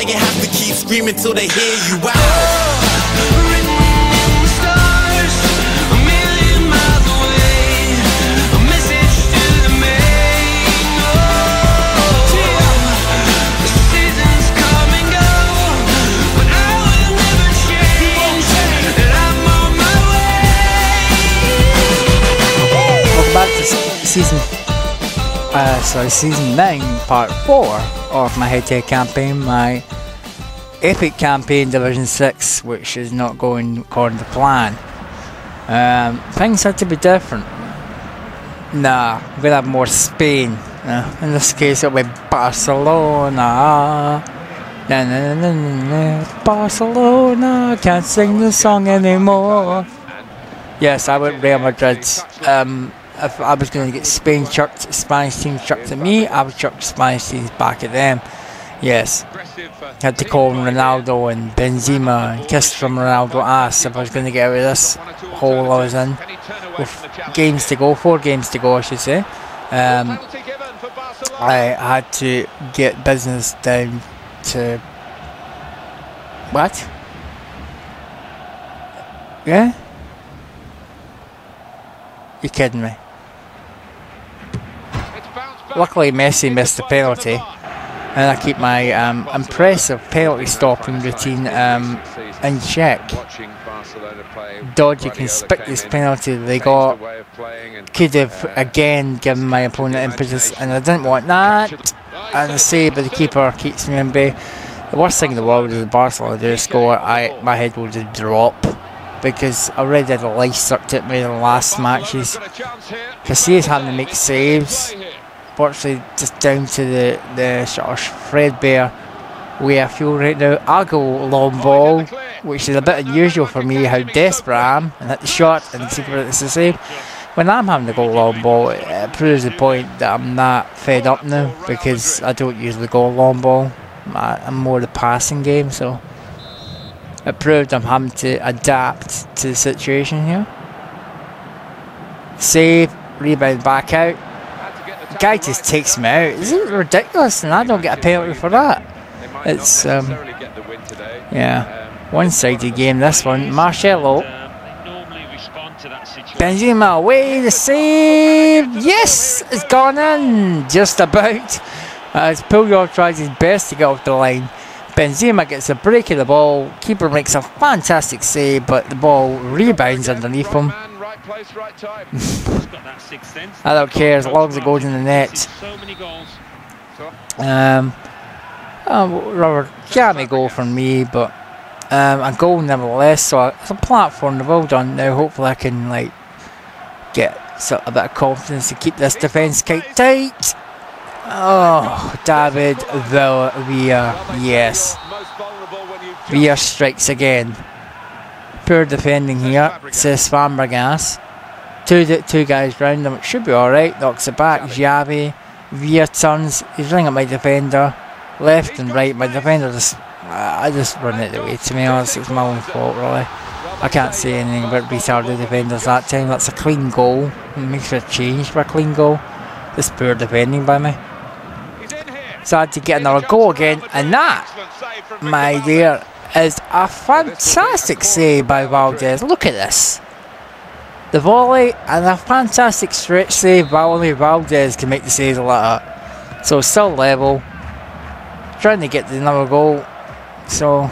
you have to keep screaming till they hear you out. Back to season 9, part 4 of my H2H campaign, my epic campaign Division 6, which is not going according to plan. Things had to be different. Nah, I'm gonna have more Spain. In this case it'll be Barcelona. Na, na, na, na, na. Barcelona, can't sing the song anymore. Yes, I went Real Madrid. If I was going to get Spain chucked, Spanish team chucked at me, I would chuck Spanish teams back at them. Yes. Had to call Ronaldo and Benzema and kiss from Ronaldo ass if I was going to get out of this hole I was in. With 4 games to go I should say. I had to get business down to... What? Yeah? You're kidding me. Luckily Messi missed the penalty, and I keep my impressive penalty stopping routine in check. Dodgy, conspicuous penalty they got. Could have again given my opponent impetus, and I didn't want that. And the save by the keeper keeps me in bay. The worst thing in the world is if Barcelona do score, my head will just drop. Because I already had a life sucked at me in the last matches. Casillas having to make saves, virtually just down to the sort of threadbare way I feel right now. I'll go long ball, which is a bit unusual for me, how desperate I am, and hit the shot and the keeper hits the save. When I'm having to go long ball, it proves the point that I'm not fed up now, because I don't usually go long ball. I'm more the passing game, so it proved I'm having to adapt to the situation here. Save, rebound back out. The guy just takes me out. This is ridiculous, and I don't get a penalty for that. It's yeah, one-sided game this one. Marcelo, Benzema away, the save. Yes, it's gone in just about. As Puyol tries his best to get off the line. Benzema gets a break of the ball, keeper makes a fantastic save, but the ball rebounds underneath him. I don't care as long as it goes in the net. Rather jammy goal from me, but a goal nevertheless, so it's a platform, well done. Now hopefully I can get a bit of confidence to keep this defence quite tight. Oh, David Villa, yes. Villa strikes again. Poor defending here, says Fabregas. Two guys round him, it should be alright. Knocks it back, Xavi. Villa turns, he's running at my defender. Left and right, my defender I just run it away. To be honest, it's my own fault really. I can't say anything about retarded defenders that time. That's a clean goal. It makes for a change for a clean goal. This poor defending by me. So I had to get another goal again, and that, my dear, is a fantastic save by Valdez. Look at this. The volley and a fantastic stretch save by only Valdez can make the saves like that. So still level. Trying to get another goal. So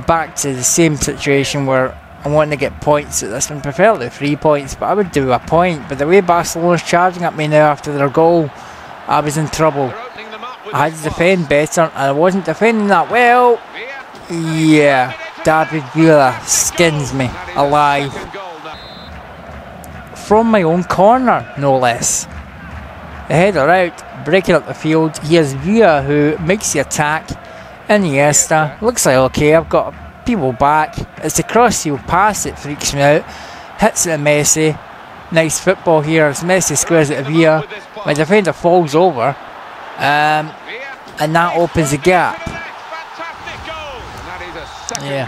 back to the same situation where I want to get points at this one. Preferably 3 points, but I would do a point. But the way Barcelona's charging at me now after their goal, I was in trouble. I had to defend better, and I wasn't defending that well. Yeah, David Villa skins me alive. From my own corner, no less. The header out, breaking up the field. Here's Villa who makes the attack. Iniesta, looks like okay, I've got people back. It's the cross-field pass that freaks me out. Hits it at Messi. Nice football here as Messi squares it at Villa. My defender falls over. And that opens the gap. Yeah.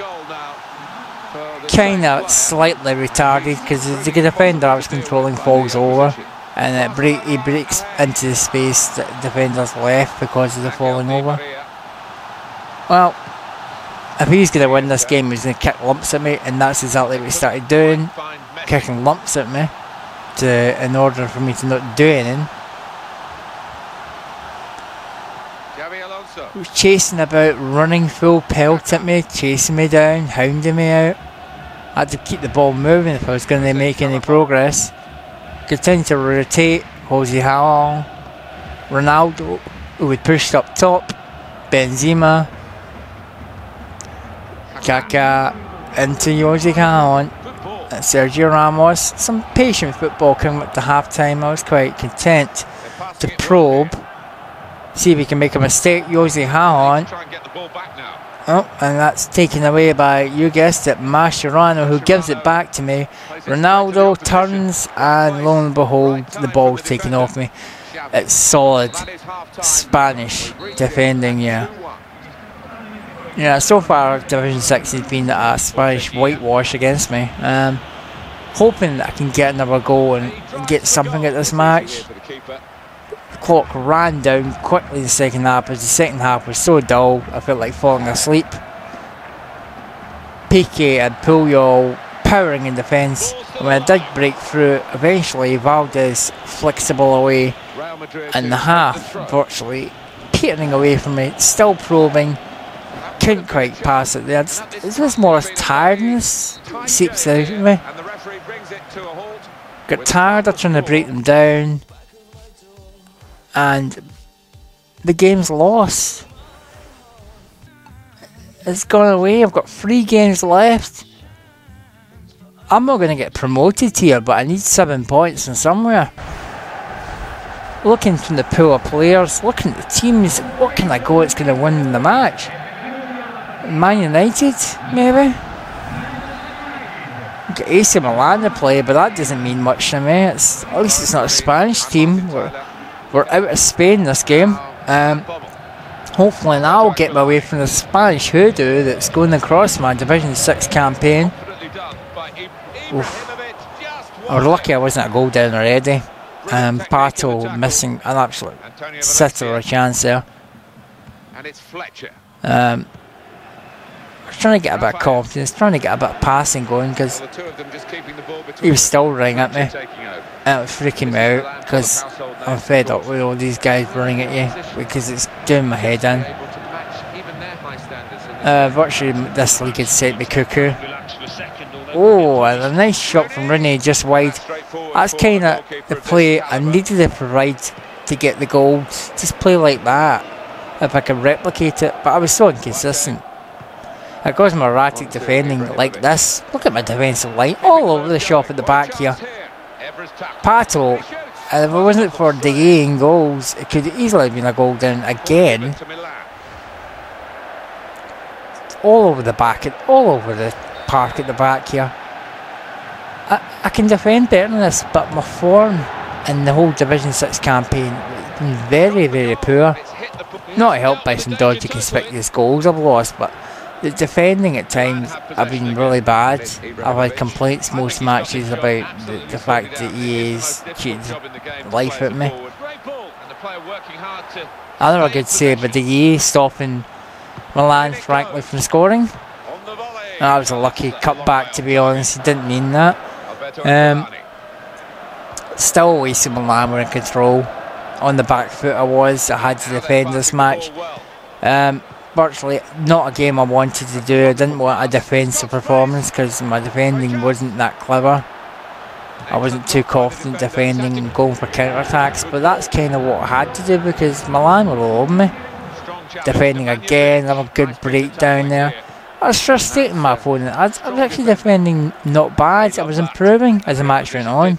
Kind of slightly retarded because the defender I was controlling falls over, and he breaks into the space that the defender's left because of the falling over. Well, if he's going to win this game, he's going to kick lumps at me, and that's exactly what he started doing, kicking lumps at me in order for me to not do anything. He was chasing about, running full pelt at me, chasing me down, hounding me out. I had to keep the ball moving if I was going to make any progress. Continue to rotate, Jose Hallon, Ronaldo, who would push up top, Benzema, Kaká into Jose Hallon, and Sergio Ramos. Some patient football coming up to half time. I was quite content to probe, see if we can make a mistake. Jose Hallon. Oh, and that's taken away by, you guessed it, Mascherano, who gives it back to me. Ronaldo turns, and lo and behold, the ball's taken off me. It's solid Spanish defending, yeah. Yeah, so far Division 6 has been a Spanish whitewash against me. Hoping that I can get another goal and get something at this match. The clock ran down quickly in the second half, as the second half was so dull I felt like falling asleep. Piqué and Puyol powering in defence, and when I did break through, eventually Valdez flicks the ball away, and the half virtually petering away from me, still probing, couldn't quite pass it there. It's just more tiredness seeps out of me. Got tired of trying to break them down, and the game's lost. It's gone away. I've got 3 games left. I'm not going to get promoted here, but I need 7 points from somewhere. Looking from the pool of players, looking at the teams, what can I go that's going to win the match? Man United, maybe? Got AC Milan to play, but that doesn't mean much to me. At least it's not a Spanish team. We're out of Spain this game. Hopefully now I'll get my way from the Spanish hoodoo that's going across my Division 6 campaign. Oof. I was lucky I wasn't a goal down already. Pato missing an absolute sitter of a chance there. I was trying to get a bit of confidence, trying to get a bit of passing going, because he was still running at me, and it was freaking me out because I'm fed up with all these guys running at you, because it's doing my head in. Virtually this league had set me cuckoo. Oh, and a nice shot from Rooney just wide. That's kind of the play I needed to provide to get the goals. Just play like that if I can replicate it, but I was so inconsistent. It goes my erratic defending like this. Look at my defensive line all over the shop at the back here. Pato, and if it wasn't for De Gea in goals, it could easily have been a goal down again. All over the back, and all over the park at the back here. I can defend better than this, but my form in the whole Division 6 campaign has been very, very poor. Not helped by some dodgy conspicuous goals I've lost, but the defending at times have been really bad. I've had complaints most matches about the fact that EA's cheated life at me. Another good save by EA stopping Milan frankly from scoring. That was a lucky cutback, to be honest. He didn't mean that. Still AC Milan were in control. On the back foot I had to defend this match. Virtually not a game I wanted to do. I didn't want a defensive performance because my defending wasn't that clever. I wasn't too confident defending and going for counter-attacks, but that's kind of what I had to do because Milan were all over me. Defending again, have a good breakdown there. I was frustrating my opponent. I was actually defending not bad. I was improving as the match went on.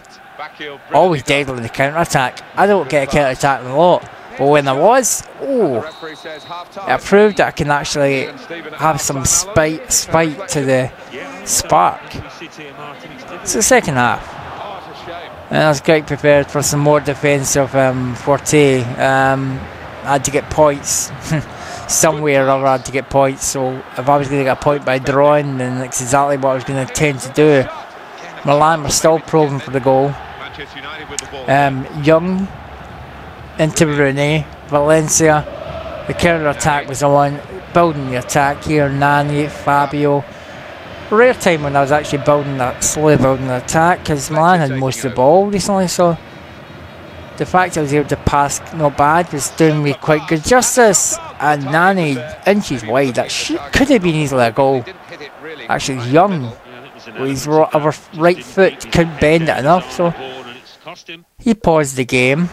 Always deadly in the counter-attack. I don't get a counter-attack a lot. But when I was, it proved that I can actually have some spite to the spark. It's the second half. And I was quite prepared for some more defensive forte. I had to get points. Somewhere or other I had to get points. So if I was going to get a point by drawing, then that's exactly what I was going to tend to do. Milan were still probing for the goal. Young into Rooney, Valencia, the counter attack was on. building the attack here. Nani, Fabio. Rare time when I was actually slowly building the attack, because Milan had most of the ball recently, so the fact I was able to pass not bad was doing me quite good justice. And Nani, inches wide, that could have been easily a goal. Actually, Young, with his right foot, couldn't bend it enough, so he paused the game,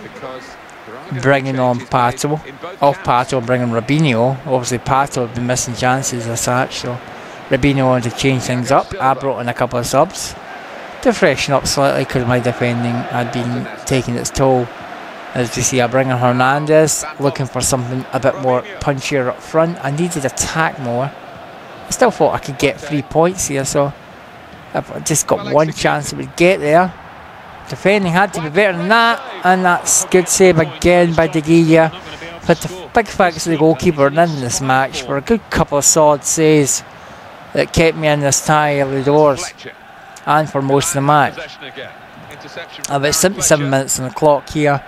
bringing on Pato. Off Pato, bringing Robinho. Obviously, Pato had been missing chances as such, so Robinho wanted to change things up. I brought in a couple of subs to freshen up slightly because my defending had been taking its toll. As you see, I bring in Hernandez, looking for something a bit more punchier up front. I needed attack more. I still thought I could get 3 points here, so if I just got one chance it would get there. Defending had to be better than that, and that's good save again by De Gea. But the big facts of the goalkeeper in this match for a good couple of solid saves that kept me in this tie early doors and for most of the match. About 77 minutes on the clock here.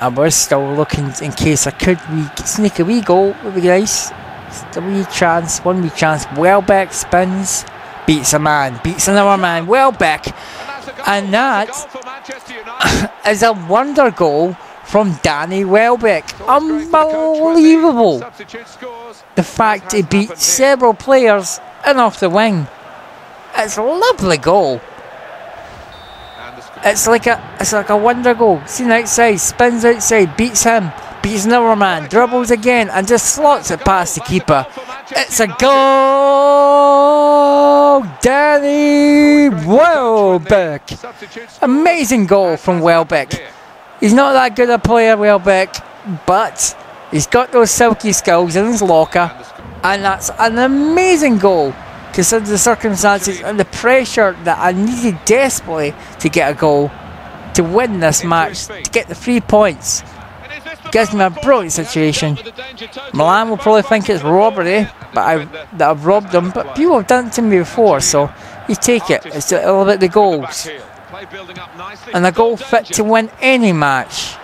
I was still looking in case I could sneak a wee goal. Would be nice. Just a wee chance, one wee chance. Welbeck spins, beats a man, beats another man. Welbeck, and that is a wonder goal from Danny Welbeck. Unbelievable. The fact he beat several players in off the wing. It's a lovely goal. It's like a wonder goal. Seen outside, spins outside, beats him, beats another man, dribbles again, and just slots it past the keeper. It's a goal! Danny Welbeck. Amazing goal from Welbeck. He's not that good a player, Welbeck, but he's got those silky skills in his locker, and that's an amazing goal considering the circumstances and the pressure that I needed desperately to get a goal to win this match, to get the 3 points. Gives me a brilliant situation. Milan will probably think it's robbery that I've robbed them, but people have done it to me before, so you take it. It's all about the goals. And a goal fit to win any match.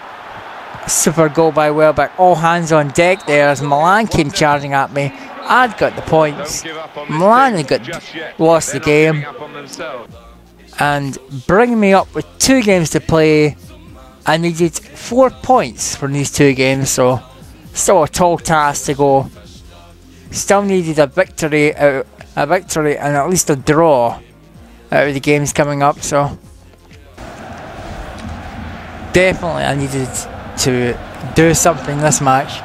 A super goal by Welbeck. All hands on deck there as Milan came charging at me. I'd got the points. Milan had lost the game. And bringing me up with 2 games to play, I needed 4 points from these 2 games, so still a tall task to go. Still needed a victory and at least a draw out of the games coming up, so definitely I needed to do something this match.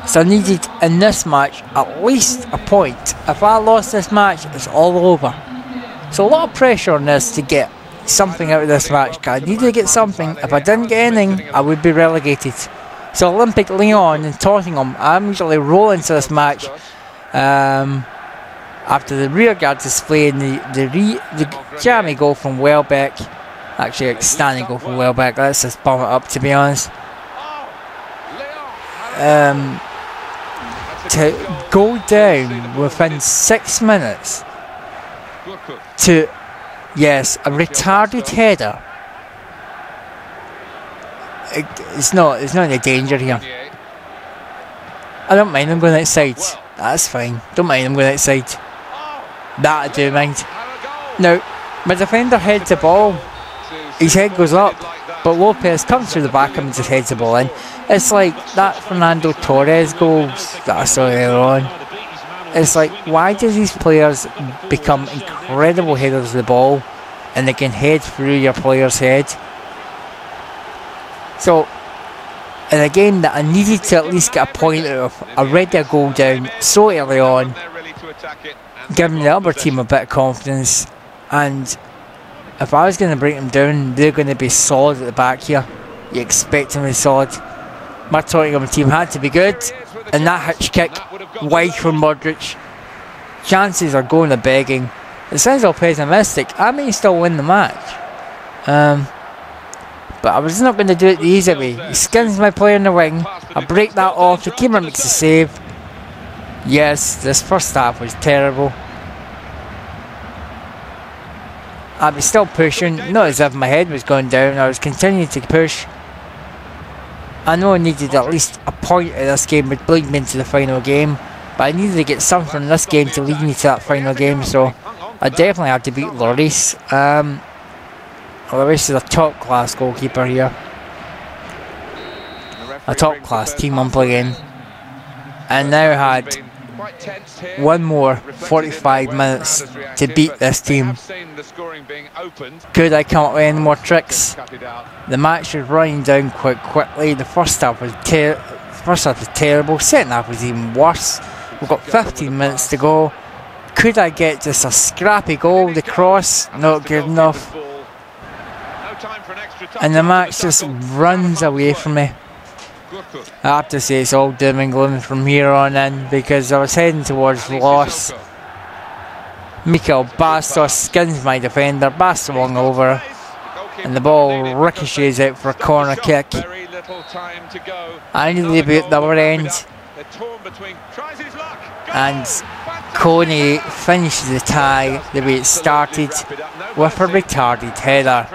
So I needed in this match at least a point. If I lost this match, it's all over. So a lot of pressure on this to get something out of this match. I needed to get something. If I didn't get anything, I would be relegated. So Olympic Lyon and Tottenham, I'm usually rolling to this match after the rearguard display and the jammy goal from Welbeck. Actually, a standing goal from Welbeck. Let's just bump it up, to be honest. To go down within 6 minutes to, yes, a retarded header. It's not any danger here. I don't mind him going outside. That's fine. Don't mind him going outside. That I do mind. Now, my defender heads the ball. His head goes up, but Lopez comes through the back of him and just heads the ball in. It's like that Fernando Torres goals that I saw earlier on. It's like, why do these players become incredible headers of the ball and they can head through your player's head? So, in a game that I needed to at least get a point out of, I read their goal down so early on, giving the other team a bit of confidence. And if I was going to break them down, they're going to be solid at the back here. You expect them to be solid. My Tottenham team had to be good, and that hitch kick wide from Modric. Chances are going to begging. It sounds all pessimistic. I may still win the match, but I was not going to do it the easy way. He skins my player in the wing. I break that off. The keeper makes a save. Yes, this first half was terrible. I was still pushing, not as if my head was going down. I was continuing to push. I know I needed at least a point of this game would lead me into the final game, but I needed to get something from this game to lead me to that final game, so I definitely had to beat Lloris. Lloris is a top class goalkeeper here. A top class team I'm playing. And now had one more 45 minutes to beat this team. Could I come up with any more tricks? The match was running down quite quickly. The first half was terrible. Second half was even worse. We've got 15 minutes to go. Could I get just a scrappy goal? The cross, not good enough. And the match just runs away from me. I have to say it's all doom and gloom from here on in, because I was heading towards loss. Mikael Bastos skins my defender, Bastos long over, and the ball ricochets out for a corner kick. I nearly be at the other end, and Coney finishes the tie the way it started with a retarded header.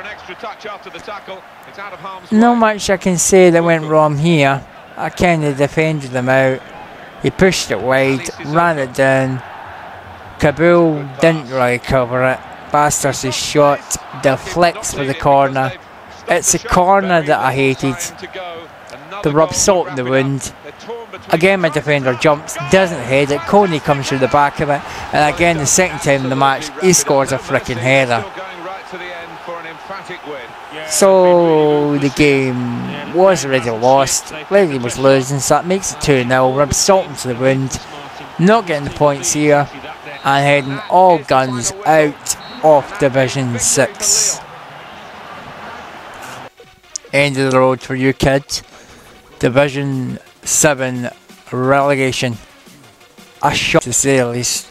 Not much I can say that went wrong here. I kind of defended him out. He pushed it wide, ran it down. Kabul didn't really cover it. Bastos' shot deflects for the corner. It's a corner that I hated. To rub salt in the wound. Again my defender jumps, doesn't head it. Coney comes through the back of it, and again the second time in the match he scores a freaking header. So the game was already lost. Leslie was losing, so that makes it 2-0. Rub salt into the wound. Not getting the points here, and heading all guns out of Division 6. End of the road for you kids. Division 7 relegation. A shock to say the least.